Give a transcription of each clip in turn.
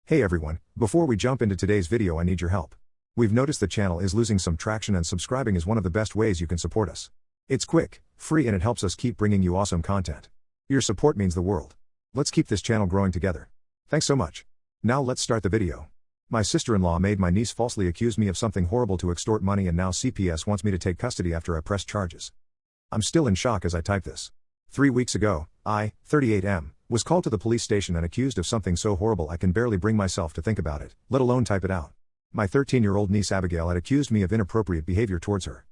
Hey everyone, before we jump into today's video I need your help. We've noticed the channel is losing some traction and subscribing is one of the best ways you can support us. It's quick, free and it helps us keep bringing you awesome content. Your support means the world. Let's keep this channel growing together. Thanks so much. Now let's start the video. My sister-in-law made my niece falsely accuse me of something horrible to extort money and now CPS wants me to take custody after I pressed charges. I'm still in shock as I type this. 3 weeks ago, I, 38M, was called to the police station and accused of something so horrible I can barely bring myself to think about it, let alone type it out. My 13-year-old niece Abigail had accused me of inappropriate behavior towards her.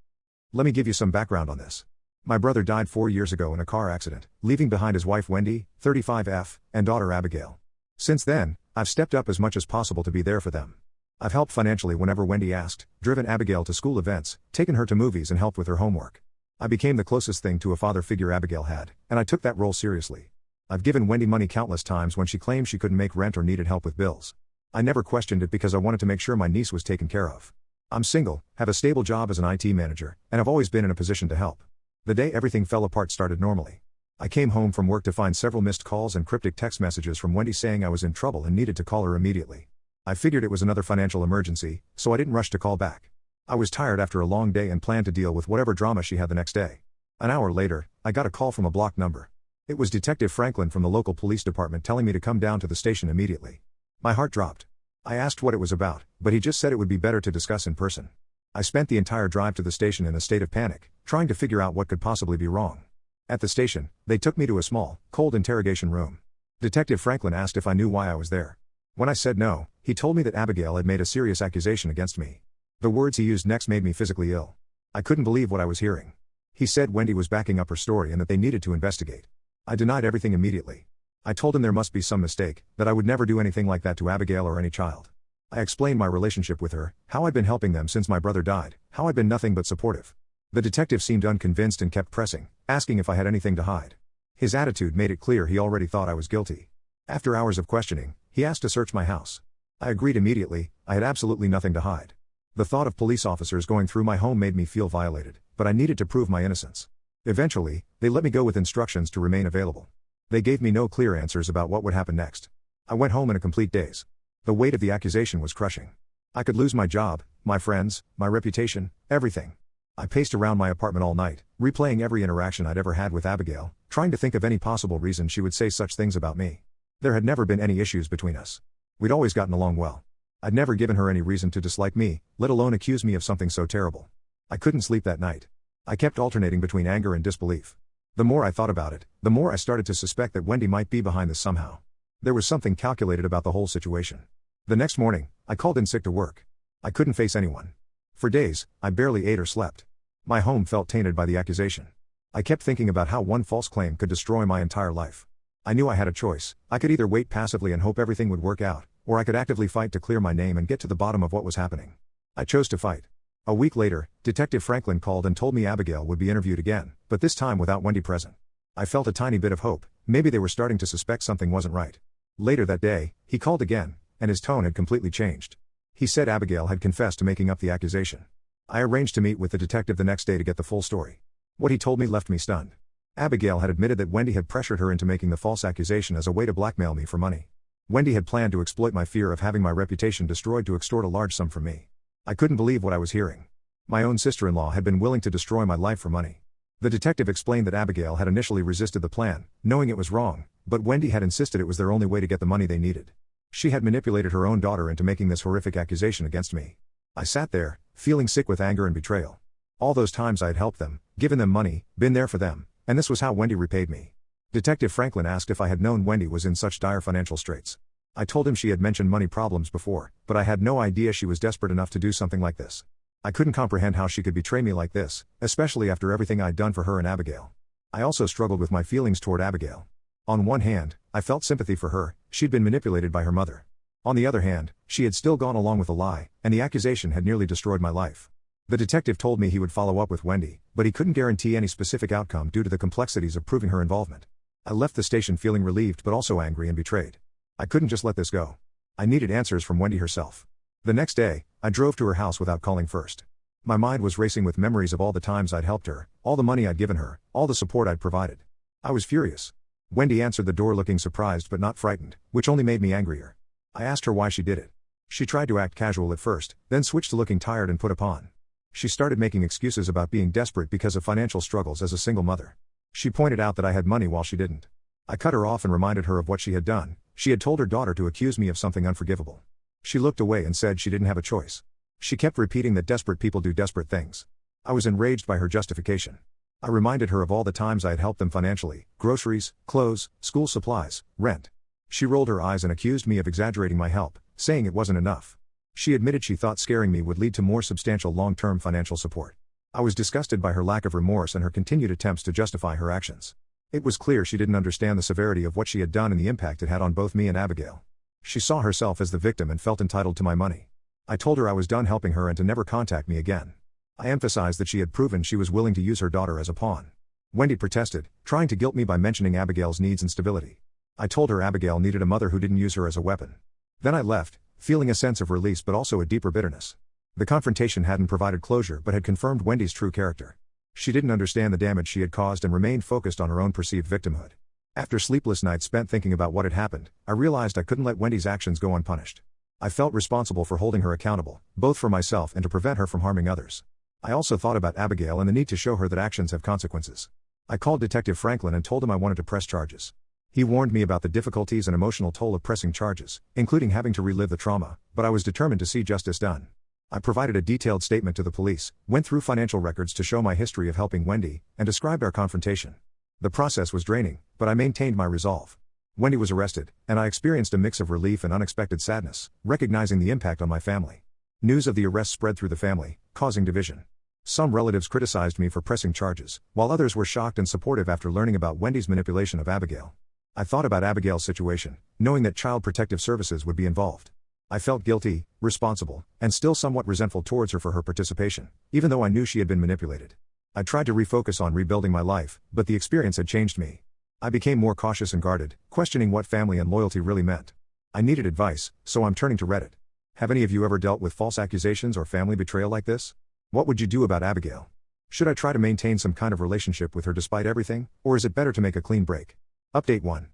Let me give you some background on this. My brother died 4 years ago in a car accident, leaving behind his wife Wendy, 35F, and daughter Abigail. Since then, I've stepped up as much as possible to be there for them. I've helped financially whenever Wendy asked, driven Abigail to school events, taken her to movies and helped with her homework. I became the closest thing to a father figure Abigail had, and I took that role seriously. I've given Wendy money countless times when she claimed she couldn't make rent or needed help with bills. I never questioned it because I wanted to make sure my niece was taken care of. I'm single, have a stable job as an IT manager, and have always been in a position to help. The day everything fell apart started normally. I came home from work to find several missed calls and cryptic text messages from Wendy saying I was in trouble and needed to call her immediately. I figured it was another financial emergency, so I didn't rush to call back. I was tired after a long day and planned to deal with whatever drama she had the next day. An hour later, I got a call from a blocked number. It was Detective Franklin from the local police department telling me to come down to the station immediately. My heart dropped. I asked what it was about, but he just said it would be better to discuss in person. I spent the entire drive to the station in a state of panic, trying to figure out what could possibly be wrong. At the station, they took me to a small, cold interrogation room. Detective Franklin asked if I knew why I was there. When I said no, he told me that Abigail had made a serious accusation against me. The words he used next made me physically ill. I couldn't believe what I was hearing. He said Wendy was backing up her story and that they needed to investigate. I denied everything immediately. I told him there must be some mistake, that I would never do anything like that to Abigail or any child. I explained my relationship with her, how I'd been helping them since my brother died, how I'd been nothing but supportive. The detective seemed unconvinced and kept pressing, asking if I had anything to hide. His attitude made it clear he already thought I was guilty. After hours of questioning, he asked to search my house. I agreed immediately, I had absolutely nothing to hide. The thought of police officers going through my home made me feel violated, but I needed to prove my innocence. Eventually, they let me go with instructions to remain available. They gave me no clear answers about what would happen next. I went home in a complete daze. The weight of the accusation was crushing. I could lose my job, my friends, my reputation, everything. I paced around my apartment all night, replaying every interaction I'd ever had with Abigail, trying to think of any possible reason she would say such things about me. There had never been any issues between us. We'd always gotten along well. I'd never given her any reason to dislike me, let alone accuse me of something so terrible. I couldn't sleep that night. I kept alternating between anger and disbelief. The more I thought about it, the more I started to suspect that Wendy might be behind this somehow. There was something calculated about the whole situation. The next morning, I called in sick to work. I couldn't face anyone. For days, I barely ate or slept. My home felt tainted by the accusation. I kept thinking about how one false claim could destroy my entire life. I knew I had a choice. I could either wait passively and hope everything would work out, or I could actively fight to clear my name and get to the bottom of what was happening. I chose to fight. A week later, Detective Franklin called and told me Abigail would be interviewed again, but this time without Wendy present. I felt a tiny bit of hope, maybe they were starting to suspect something wasn't right. Later that day, he called again, and his tone had completely changed. He said Abigail had confessed to making up the accusation. I arranged to meet with the detective the next day to get the full story. What he told me left me stunned. Abigail had admitted that Wendy had pressured her into making the false accusation as a way to blackmail me for money. Wendy had planned to exploit my fear of having my reputation destroyed to extort a large sum from me. I couldn't believe what I was hearing. My own sister-in-law had been willing to destroy my life for money. The detective explained that Abigail had initially resisted the plan, knowing it was wrong, but Wendy had insisted it was their only way to get the money they needed. She had manipulated her own daughter into making this horrific accusation against me. I sat there, feeling sick with anger and betrayal. All those times I had helped them, given them money, been there for them, and this was how Wendy repaid me. Detective Franklin asked if I had known Wendy was in such dire financial straits. I told him she had mentioned money problems before, but I had no idea she was desperate enough to do something like this. I couldn't comprehend how she could betray me like this, especially after everything I'd done for her and Abigail. I also struggled with my feelings toward Abigail. On one hand, I felt sympathy for her, she'd been manipulated by her mother. On the other hand, she had still gone along with the lie, and the accusation had nearly destroyed my life. The detective told me he would follow up with Wendy, but he couldn't guarantee any specific outcome due to the complexities of proving her involvement. I left the station feeling relieved but also angry and betrayed. I couldn't just let this go. I needed answers from Wendy herself. The next day, I drove to her house without calling first. My mind was racing with memories of all the times I'd helped her, all the money I'd given her, all the support I'd provided. I was furious. Wendy answered the door looking surprised but not frightened, which only made me angrier. I asked her why she did it. She tried to act casual at first, then switched to looking tired and put upon. She started making excuses about being desperate because of financial struggles as a single mother. She pointed out that I had money while she didn't. I cut her off and reminded her of what she had done. She had told her daughter to accuse me of something unforgivable. She looked away and said she didn't have a choice. She kept repeating that desperate people do desperate things. I was enraged by her justification. I reminded her of all the times I had helped them financially: groceries, clothes, school supplies, rent. She rolled her eyes and accused me of exaggerating my help, saying it wasn't enough. She admitted she thought scaring me would lead to more substantial long-term financial support. I was disgusted by her lack of remorse and her continued attempts to justify her actions. It was clear she didn't understand the severity of what she had done and the impact it had on both me and Abigail. She saw herself as the victim and felt entitled to my money. I told her I was done helping her and to never contact me again. I emphasized that she had proven she was willing to use her daughter as a pawn. Wendy protested, trying to guilt me by mentioning Abigail's needs and stability. I told her Abigail needed a mother who didn't use her as a weapon. Then I left, feeling a sense of release but also a deeper bitterness. The confrontation hadn't provided closure but had confirmed Wendy's true character. She didn't understand the damage she had caused and remained focused on her own perceived victimhood. After sleepless nights spent thinking about what had happened, I realized I couldn't let Wendy's actions go unpunished. I felt responsible for holding her accountable, both for myself and to prevent her from harming others. I also thought about Abigail and the need to show her that actions have consequences. I called Detective Franklin and told him I wanted to press charges. He warned me about the difficulties and emotional toll of pressing charges, including having to relive the trauma, but I was determined to see justice done. I provided a detailed statement to the police, went through financial records to show my history of helping Wendy, and described our confrontation. The process was draining, but I maintained my resolve. Wendy was arrested, and I experienced a mix of relief and unexpected sadness, recognizing the impact on my family. News of the arrest spread through the family, causing division. Some relatives criticized me for pressing charges, while others were shocked and supportive after learning about Wendy's manipulation of Abigail. I thought about Abigail's situation, knowing that Child Protective Services would be involved. I felt guilty, responsible, and still somewhat resentful towards her for her participation, even though I knew she had been manipulated. I tried to refocus on rebuilding my life, but the experience had changed me. I became more cautious and guarded, questioning what family and loyalty really meant. I needed advice, so I'm turning to Reddit. Have any of you ever dealt with false accusations or family betrayal like this? What would you do about Abigail? Should I try to maintain some kind of relationship with her despite everything, or is it better to make a clean break? Update 1.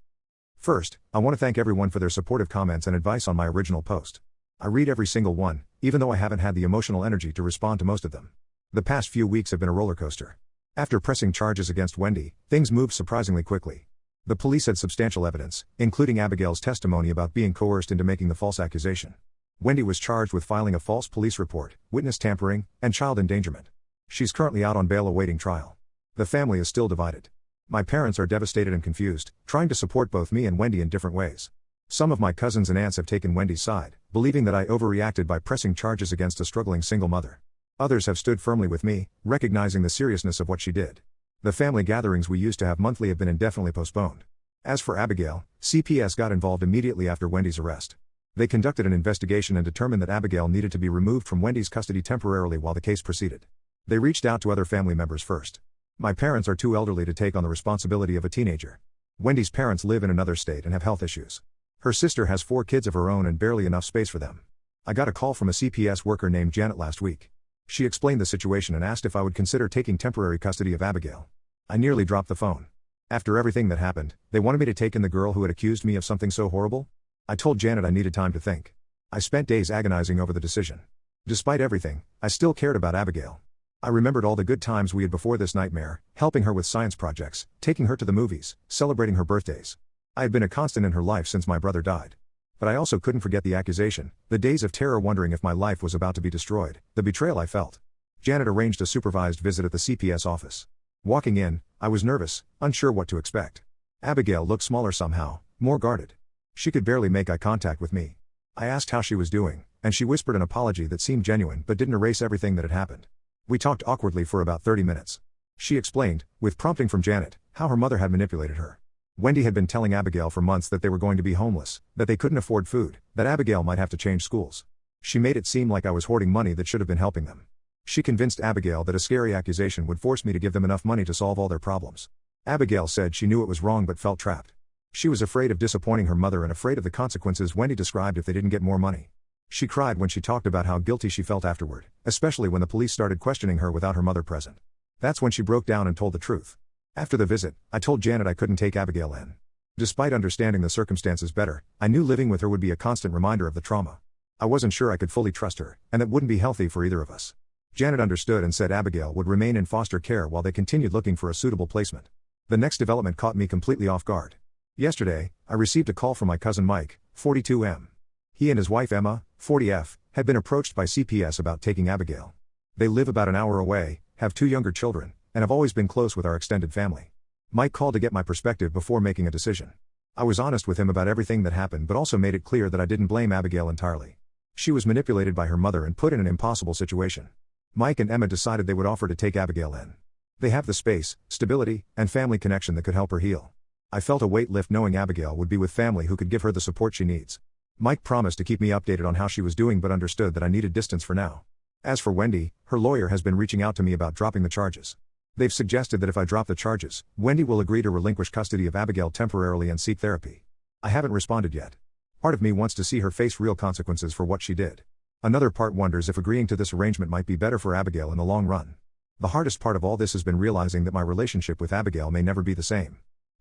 First, I want to thank everyone for their supportive comments and advice on my original post. I read every single one, even though I haven't had the emotional energy to respond to most of them. The past few weeks have been a roller coaster. After pressing charges against Wendy, things moved surprisingly quickly. The police had substantial evidence, including Abigail's testimony about being coerced into making the false accusation. Wendy was charged with filing a false police report, witness tampering, and child endangerment. She's currently out on bail awaiting trial. The family is still divided. My parents are devastated and confused, trying to support both me and Wendy in different ways. Some of my cousins and aunts have taken Wendy's side, believing that I overreacted by pressing charges against a struggling single mother. Others have stood firmly with me, recognizing the seriousness of what she did. The family gatherings we used to have monthly have been indefinitely postponed. As for Abigail, CPS got involved immediately after Wendy's arrest. They conducted an investigation and determined that Abigail needed to be removed from Wendy's custody temporarily while the case proceeded. They reached out to other family members first. My parents are too elderly to take on the responsibility of a teenager. Wendy's parents live in another state and have health issues. Her sister has 4 kids of her own and barely enough space for them. I got a call from a CPS worker named Janet last week. She explained the situation and asked if I would consider taking temporary custody of Abigail. I nearly dropped the phone. After everything that happened, they wanted me to take in the girl who had accused me of something so horrible? I told Janet I needed time to think. I spent days agonizing over the decision. Despite everything, I still cared about Abigail. I remembered all the good times we had before this nightmare, helping her with science projects, taking her to the movies, celebrating her birthdays. I had been a constant in her life since my brother died. But I also couldn't forget the accusation, the days of terror wondering if my life was about to be destroyed, the betrayal I felt. Janet arranged a supervised visit at the CPS office. Walking in, I was nervous, unsure what to expect. Abigail looked smaller somehow, more guarded. She could barely make eye contact with me. I asked how she was doing, and she whispered an apology that seemed genuine but didn't erase everything that had happened. We talked awkwardly for about 30 minutes. She explained, with prompting from Janet, how her mother had manipulated her. Wendy had been telling Abigail for months that they were going to be homeless, that they couldn't afford food, that Abigail might have to change schools. She made it seem like I was hoarding money that should have been helping them. She convinced Abigail that a scary accusation would force me to give them enough money to solve all their problems. Abigail said she knew it was wrong but felt trapped. She was afraid of disappointing her mother and afraid of the consequences Wendy described if they didn't get more money. She cried when she talked about how guilty she felt afterward, especially when the police started questioning her without her mother present. That's when she broke down and told the truth. After the visit, I told Janet I couldn't take Abigail in. Despite understanding the circumstances better, I knew living with her would be a constant reminder of the trauma. I wasn't sure I could fully trust her, and that wouldn't be healthy for either of us. Janet understood and said Abigail would remain in foster care while they continued looking for a suitable placement. The next development caught me completely off guard. Yesterday, I received a call from my cousin Mike, 42M. He and his wife Emma, 40F, had been approached by CPS about taking Abigail. They live about an hour away, have 2 younger children, and have always been close with our extended family. Mike called to get my perspective before making a decision. I was honest with him about everything that happened but also made it clear that I didn't blame Abigail entirely. She was manipulated by her mother and put in an impossible situation. Mike and Emma decided they would offer to take Abigail in. They have the space, stability, and family connection that could help her heal. I felt a weight lift knowing Abigail would be with family who could give her the support she needs. Mike promised to keep me updated on how she was doing but understood that I needed distance for now. As for Wendy, her lawyer has been reaching out to me about dropping the charges. They've suggested that if I drop the charges, Wendy will agree to relinquish custody of Abigail temporarily and seek therapy. I haven't responded yet. Part of me wants to see her face real consequences for what she did. Another part wonders if agreeing to this arrangement might be better for Abigail in the long run. The hardest part of all this has been realizing that my relationship with Abigail may never be the same.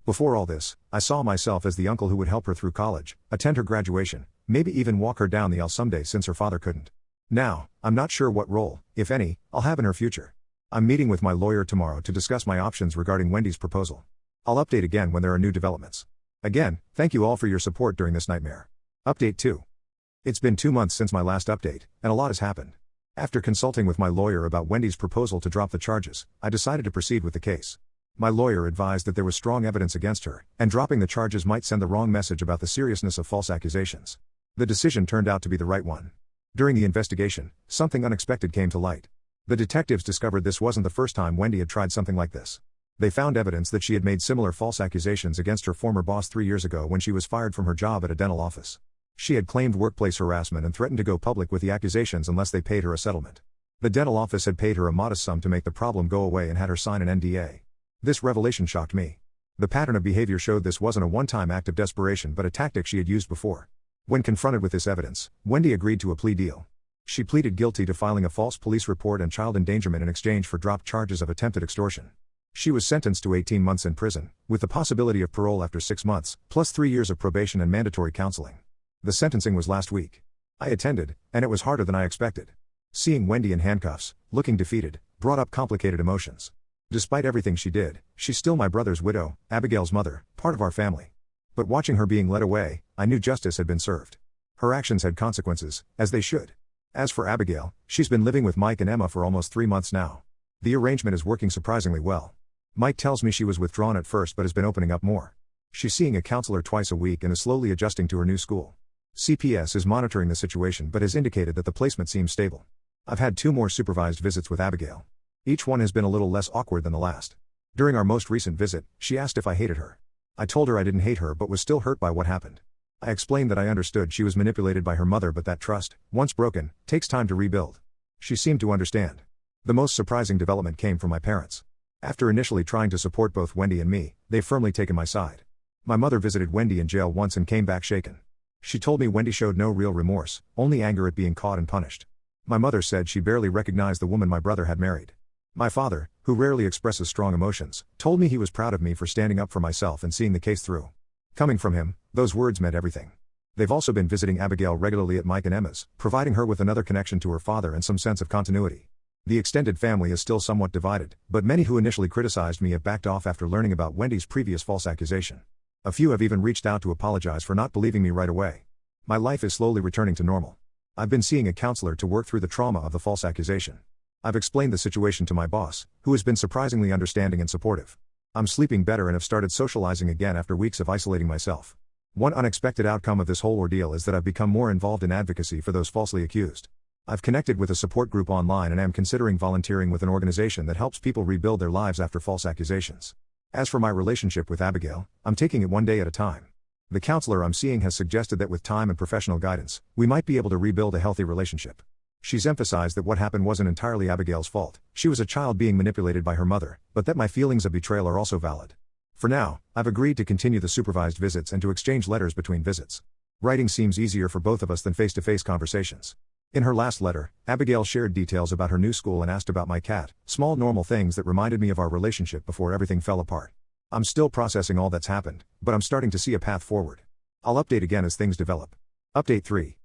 Before all this, I saw myself as the uncle who would help her through college, attend her graduation, maybe even walk her down the aisle someday since her father couldn't. Now, I'm not sure what role, if any, I'll have in her future. I'm meeting with my lawyer tomorrow to discuss my options regarding Wendy's proposal. I'll update again when there are new developments. Again, thank you all for your support during this nightmare. Update 2. It's been 2 months since my last update, and a lot has happened. After consulting with my lawyer about Wendy's proposal to drop the charges, I decided to proceed with the case. My lawyer advised that there was strong evidence against her, and dropping the charges might send the wrong message about the seriousness of false accusations. The decision turned out to be the right one. During the investigation, something unexpected came to light. The detectives discovered this wasn't the first time Wendy had tried something like this. They found evidence that she had made similar false accusations against her former boss 3 years ago when she was fired from her job at a dental office. She had claimed workplace harassment and threatened to go public with the accusations unless they paid her a settlement. The dental office had paid her a modest sum to make the problem go away and had her sign an NDA. This revelation shocked me. The pattern of behavior showed this wasn't a one-time act of desperation but a tactic she had used before. When confronted with this evidence, Wendy agreed to a plea deal. She pleaded guilty to filing a false police report and child endangerment in exchange for dropped charges of attempted extortion. She was sentenced to 18 months in prison, with the possibility of parole after 6 months, plus 3 years of probation and mandatory counseling. The sentencing was last week. I attended, and it was harder than I expected. Seeing Wendy in handcuffs, looking defeated, brought up complicated emotions. Despite everything she did, she's still my brother's widow, Abigail's mother, part of our family. But watching her being led away, I knew justice had been served. Her actions had consequences, as they should. As for Abigail, she's been living with Mike and Emma for almost 3 months now. The arrangement is working surprisingly well. Mike tells me she was withdrawn at first but has been opening up more. She's seeing a counselor twice a week and is slowly adjusting to her new school. CPS is monitoring the situation but has indicated that the placement seems stable. I've had 2 more supervised visits with Abigail. Each one has been a little less awkward than the last. During our most recent visit, she asked if I hated her. I told her I didn't hate her but was still hurt by what happened. I explained that I understood she was manipulated by her mother but that trust, once broken, takes time to rebuild. She seemed to understand. The most surprising development came from my parents. After initially trying to support both Wendy and me, they've firmly taken my side. My mother visited Wendy in jail once and came back shaken. She told me Wendy showed no real remorse, only anger at being caught and punished. My mother said she barely recognized the woman my brother had married. My father, who rarely expresses strong emotions, told me he was proud of me for standing up for myself and seeing the case through. Coming from him, those words meant everything. They've also been visiting Abigail regularly at Mike and Emma's, providing her with another connection to her father and some sense of continuity. The extended family is still somewhat divided, but many who initially criticized me have backed off after learning about Wendy's previous false accusation. A few have even reached out to apologize for not believing me right away. My life is slowly returning to normal. I've been seeing a counselor to work through the trauma of the false accusation. I've explained the situation to my boss, who has been surprisingly understanding and supportive. I'm sleeping better and have started socializing again after weeks of isolating myself. One unexpected outcome of this whole ordeal is that I've become more involved in advocacy for those falsely accused. I've connected with a support group online and am considering volunteering with an organization that helps people rebuild their lives after false accusations. As for my relationship with Abigail, I'm taking it one day at a time. The counselor I'm seeing has suggested that with time and professional guidance, we might be able to rebuild a healthy relationship. She's emphasized that what happened wasn't entirely Abigail's fault, she was a child being manipulated by her mother, but that my feelings of betrayal are also valid. For now, I've agreed to continue the supervised visits and to exchange letters between visits. Writing seems easier for both of us than face-to-face conversations. In her last letter, Abigail shared details about her new school and asked about my cat, small normal things that reminded me of our relationship before everything fell apart. I'm still processing all that's happened, but I'm starting to see a path forward. I'll update again as things develop. Update 3.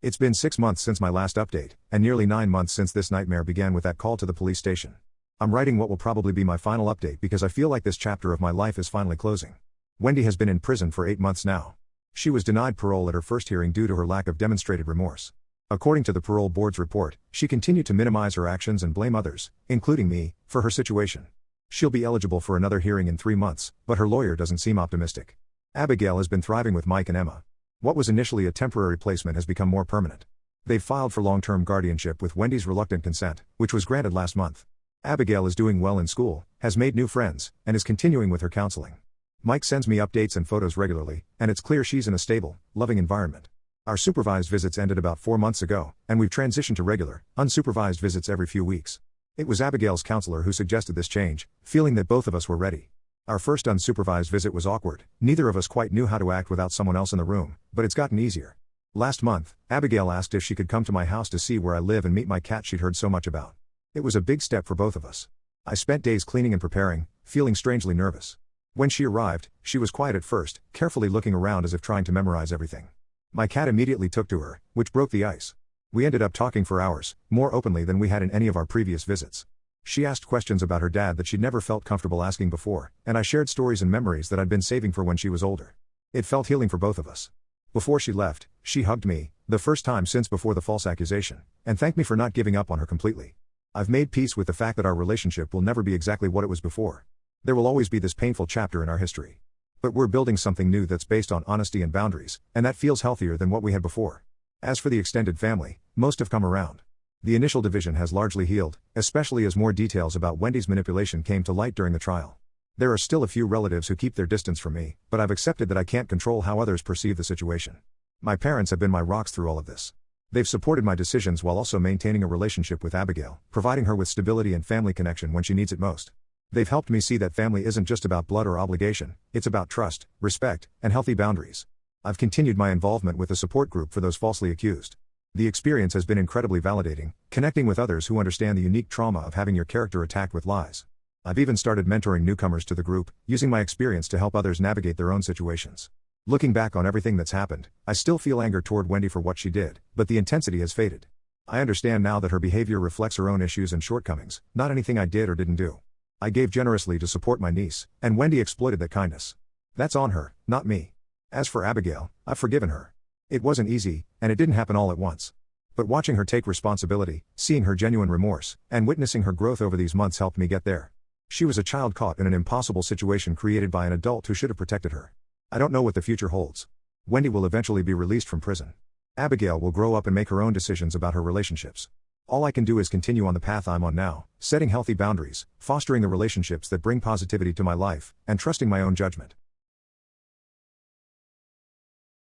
It's been 6 months since my last update, and nearly 9 months since this nightmare began with that call to the police station. I'm writing what will probably be my final update because I feel like this chapter of my life is finally closing. Wendy has been in prison for 8 months now. She was denied parole at her first hearing due to her lack of demonstrated remorse. According to the parole board's report, she continued to minimize her actions and blame others, including me, for her situation. She'll be eligible for another hearing in 3 months, but her lawyer doesn't seem optimistic. Abigail has been thriving with Mike and Emma. What was initially a temporary placement has become more permanent. They've filed for long-term guardianship with Wendy's reluctant consent, which was granted last month. Abigail is doing well in school, has made new friends, and is continuing with her counseling. Mike sends me updates and photos regularly, and it's clear she's in a stable, loving environment. Our supervised visits ended about 4 months ago, and we've transitioned to regular, unsupervised visits every few weeks. It was Abigail's counselor who suggested this change, feeling that both of us were ready. Our first unsupervised visit was awkward, neither of us quite knew how to act without someone else in the room, but it's gotten easier. Last month, Abigail asked if she could come to my house to see where I live and meet my cat she'd heard so much about. It was a big step for both of us. I spent days cleaning and preparing, feeling strangely nervous. When she arrived, she was quiet at first, carefully looking around as if trying to memorize everything. My cat immediately took to her, which broke the ice. We ended up talking for hours, more openly than we had in any of our previous visits. She asked questions about her dad that she'd never felt comfortable asking before, and I shared stories and memories that I'd been saving for when she was older. It felt healing for both of us. Before she left, she hugged me, the first time since before the false accusation, and thanked me for not giving up on her completely. I've made peace with the fact that our relationship will never be exactly what it was before. There will always be this painful chapter in our history. But we're building something new that's based on honesty and boundaries, and that feels healthier than what we had before. As for the extended family, most have come around. The initial division has largely healed, especially as more details about Wendy's manipulation came to light during the trial. There are still a few relatives who keep their distance from me, but I've accepted that I can't control how others perceive the situation. My parents have been my rocks through all of this. They've supported my decisions while also maintaining a relationship with Abigail, providing her with stability and family connection when she needs it most. They've helped me see that family isn't just about blood or obligation, it's about trust, respect, and healthy boundaries. I've continued my involvement with the support group for those falsely accused. The experience has been incredibly validating, connecting with others who understand the unique trauma of having your character attacked with lies. I've even started mentoring newcomers to the group, using my experience to help others navigate their own situations. Looking back on everything that's happened, I still feel anger toward Wendy for what she did, but the intensity has faded. I understand now that her behavior reflects her own issues and shortcomings, not anything I did or didn't do. I gave generously to support my niece, and Wendy exploited that kindness. That's on her, not me. As for Abigail, I've forgiven her. It wasn't easy, and it didn't happen all at once. But watching her take responsibility, seeing her genuine remorse, and witnessing her growth over these months helped me get there. She was a child caught in an impossible situation created by an adult who should have protected her. I don't know what the future holds. Wendy will eventually be released from prison. Abigail will grow up and make her own decisions about her relationships. All I can do is continue on the path I'm on now, setting healthy boundaries, fostering the relationships that bring positivity to my life, and trusting my own judgment.